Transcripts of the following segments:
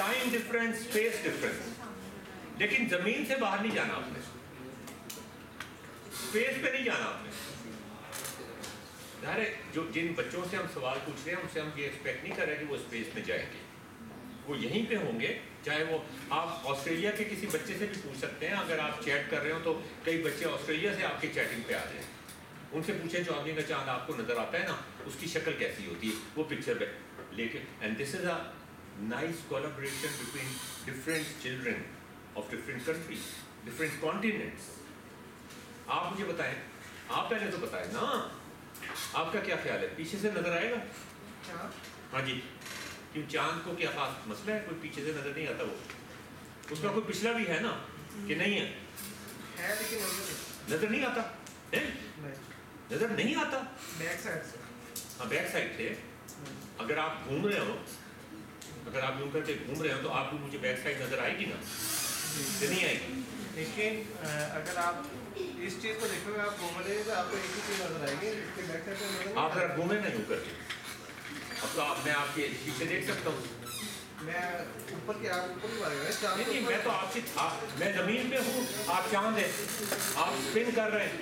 Time difference, space difference. لیکن زمین سے باہر نہیں جانا آپ نے، اسپیس پہ نہیں جانا آپ نے. ظاہر ہے جو جن بچوں سے ہم سوال پوچھ رہے ہیں ان سے ہم یہ ایکسپیکٹ نہیں کر رہے کہ وہ اسپیس میں جائیں گے. وہ یہیں پہ ہوں گے. چاہے وہ آپ آسٹریلیا کے کسی بچے سے بھی پوچھ سکتے ہیں. اگر آپ چیٹ کر رہے ہو تو کئی بچے آسٹریلیا سے آپ کی چیٹنگ پہ آ جائیں. ان سے پوچھیں چودھری کا چاند آپ کو نظر آتا ہے نا، اس کی شکل کیسی ہوتی ہے، وہ پکچر پہ لے کے. And this is a nice collaboration between different children of different countries, different continents. آپ مجھے بتائیں، آپ پہلے تو بتائیں نا، آپ کا کیا خیال ہے پیچھے سے نظر آئے گا؟ ہاں جی. کیوں چاند کو کیا خاص مسئلہ ہے؟ کوئی پیچھے سے نظر نہیں آتا؟ وہ اس کا کوئی پچھلا بھی ہے نا کہ نہیں ہے؟ لیکن نظر نہیں آتا. نظر نہیں آتا بیک سائڈ سے. ہاں بیک سائڈ سے. اگر آپ گھوم رہے ہو، اگر آپ یوں کر کے گھوم رہے ہو تو آپ کو مجھے بیک سائڈ نظر آئے گی نا کہ نہیں آئے گی؟ لیکن اگر آپ اس چیز کو دیکھو گے، آپ گھوم رہے ہیں تو آپ کو ایک ہی چیز نظر آئے گی، اس کے بیک سائڈ پہ نظر. آپ ذرا گھومے نا یوں کر کے. اب تو میں آپ کے پیچھے دیکھ سکتا ہوں. میں اوپر کی، آپ اوپر کی بات کر رہے ہیں. نہیں میں تو آپ سے میں زمین پہ ہوں، آپ چاند ہیں، آپ اسپن کر رہے ہیں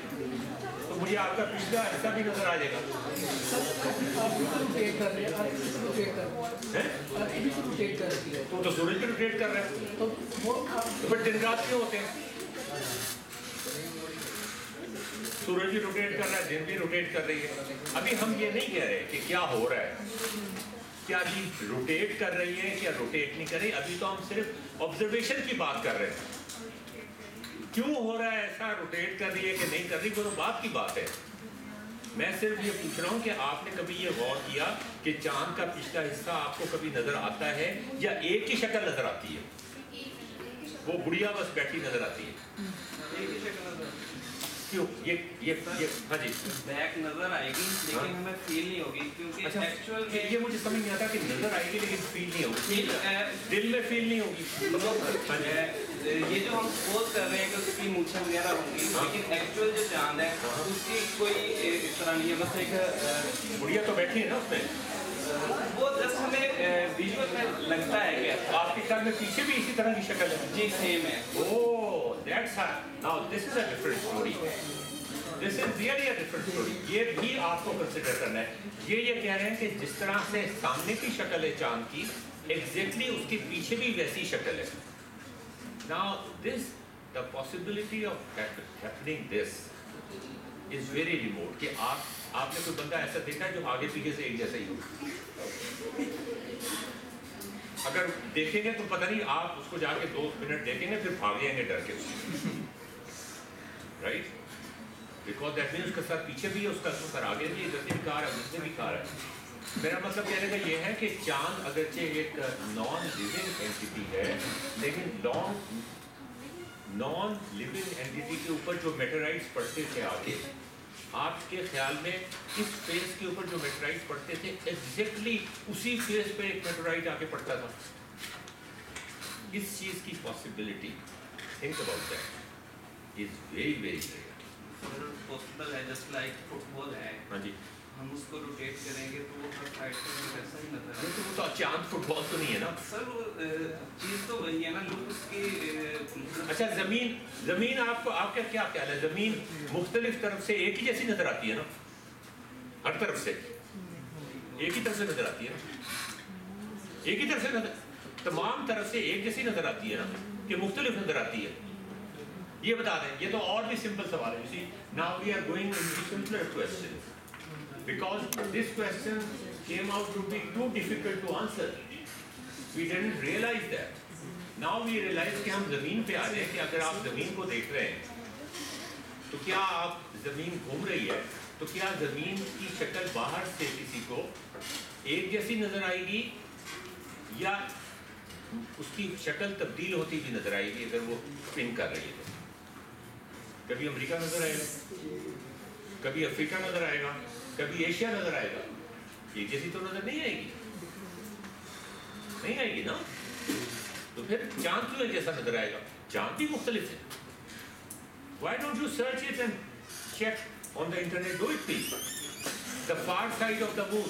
تو مجھے آپ کا پچھلا حصہ بھی نظر آ جائے گا. تو سورج بھی روٹیٹ کر رہے ہیں، تو پھر دن رات کیوں ہوتے ہیں؟ سورج بھی روٹیٹ کر رہا ہے، دن بھی روٹیٹ کر رہی ہے. ابھی ہم یہ نہیں کہہ رہے کہ کیا ہو رہا ہے، کیا چیز روٹیٹ کر رہی ہے کیا روٹیٹ نہیں کر رہی. ابھی تو ہم صرف آبزرویشن کی بات کر رہے ہیں. کیوں ہو رہا ہے ایسا، روٹیٹ کر رہی ہے کہ نہیں کر رہی، وہ تو بات کی بات ہے. میں صرف یہ پوچھ رہا ہوں کہ آپ نے کبھی یہ غور کیا کہ چاند کا پچھلا حصہ آپ کو کبھی نظر آتا ہے یا ایک ہی شکل نظر آتی ہے؟ وہ گڑیا بس بیٹھی نظر آتی ہے. ایک ہی شکل نظر. کیوں یہ ہاں جی بیک نظر آئے گی لیکن ہمیں فیل نہیں ہوگی، کیونکہ ایکچوئل میں یہ مجھے سمجھ نہیں آتا کہ نظر آئے گی لیکن فیل نہیں ہوگی، دل میں فیل نہیں ہوگی. یہ جو ہم سپوز کر رہے ہیں کہ اس کی مونچھیں وغیرہ ہوں گی، لیکن ایکچوئل جو چاند ہے اس کی کوئی اس طرح نہیں ہے. بس ایک گڑیا تو بیٹھی ہے نا اس میں، وہ جسٹ ہمیں ویژول میں لگتا ہے کہ آپ کے خیال میں پیچھے بھی اسی طرح کی شکل ہے؟ جی سیم ہے. Oh, that's how. Now this is a different story. This is really a different story. یہ بھی آپ کو کنسیڈر کرنا ہے. یہ کہہ رہے ہیں کہ جس طرح سے سامنے کی شکل ہے چاند کی، ایگزیکٹلی اس کے پیچھے بھی ویسی شکل ہے. Now this, the possibility of happening this is very remote. کہ آپ نے کوئی بندہ ایسا دیکھا ہے جو آگے پیچھے سے ایک جیسا ہی ہو؟ اگر دیکھیں گے تو پتہ نہیں، آپ اس کو جا کے 2 منٹ دیکھیں گے پھر بھاگ جائیں گے ڈر کے. رائٹ، بیکاز دیٹ مینس اس کا سر پیچھے بھی ہے، اس کا سر آگے بھی ہے، ادھر سے بھی کار ہے، ادھر سے بھی کار ہے. میرا مطلب کہنے کا یہ ہے کہ چاند اگرچہ ایک نان لیونگ اینٹیٹی ہے، لیکن نان لیونگ اینٹیٹی کے اوپر جو میٹرائٹس پڑتے تھے آگے، آپ کے خیال میں اس فیس کے اوپر جو میٹرائٹ پڑتے تھے ایگزیکٹلی اسی فیس پہ ایک میٹرائٹ آ کے پڑتا تھا؟ اس چیز کی possibility, think about that, is very very rare. Possible ہے، جسٹ لائک فٹ بال ہے. ہاں جی، ہم اس کو روٹیٹ کریں گے تو وہ ہر سائڈ سے ویسا ہی نظر آئے گا. وہ تو چاند فٹ بال تو نہیں ہے نا سر. وہ چیز تو وہی ہے نا، لوگ اس کی. اچھا زمین آپ کا کیا خیال ہے؟ زمین مختلف طرف سے ایک ہی جیسی نظر آتی ہے نا؟ ہر طرف سے ایک ہی طرف سے نظر آتی ہے نا؟ ایک ہی طرف سے تمام طرف سے ایک جیسی نظر آتی ہے نا کہ مختلف نظر آتی ہے؟ یہ بتا دیں. یہ تو اور بھی سمپل سوال ہے. See, now we are going into simpler questions because this question came out to be too difficult to answer. We didn't realize that. Now we realize کہ ہم زمین پہ آ جائیں کہ اگر آپ زمین کو دیکھ رہے ہیں تو کیا آپ زمین گھوم رہی ہے تو کیا زمین کی شکل باہر سے کسی کو ایک جیسی نظر آئے گی یا اس کی شکل تبدیل ہوتی بھی نظر آئے گی اگر وہ اسپن کر رہی ہے تو؟ کبھی امریکہ نظر آئے گا، کبھی افریقہ نظر آئے گا، کبھی ایشیا نظر آئے گا. ایک جیسی تو نظر نہیں آئے گی، نہیں آئے گی نا. تو پھر چاند کیوں جیسا نظر آئے گا؟ چاند بھی مختلف ہے. Why don't you search it and check on the internet? Do it please. The far side of the moon.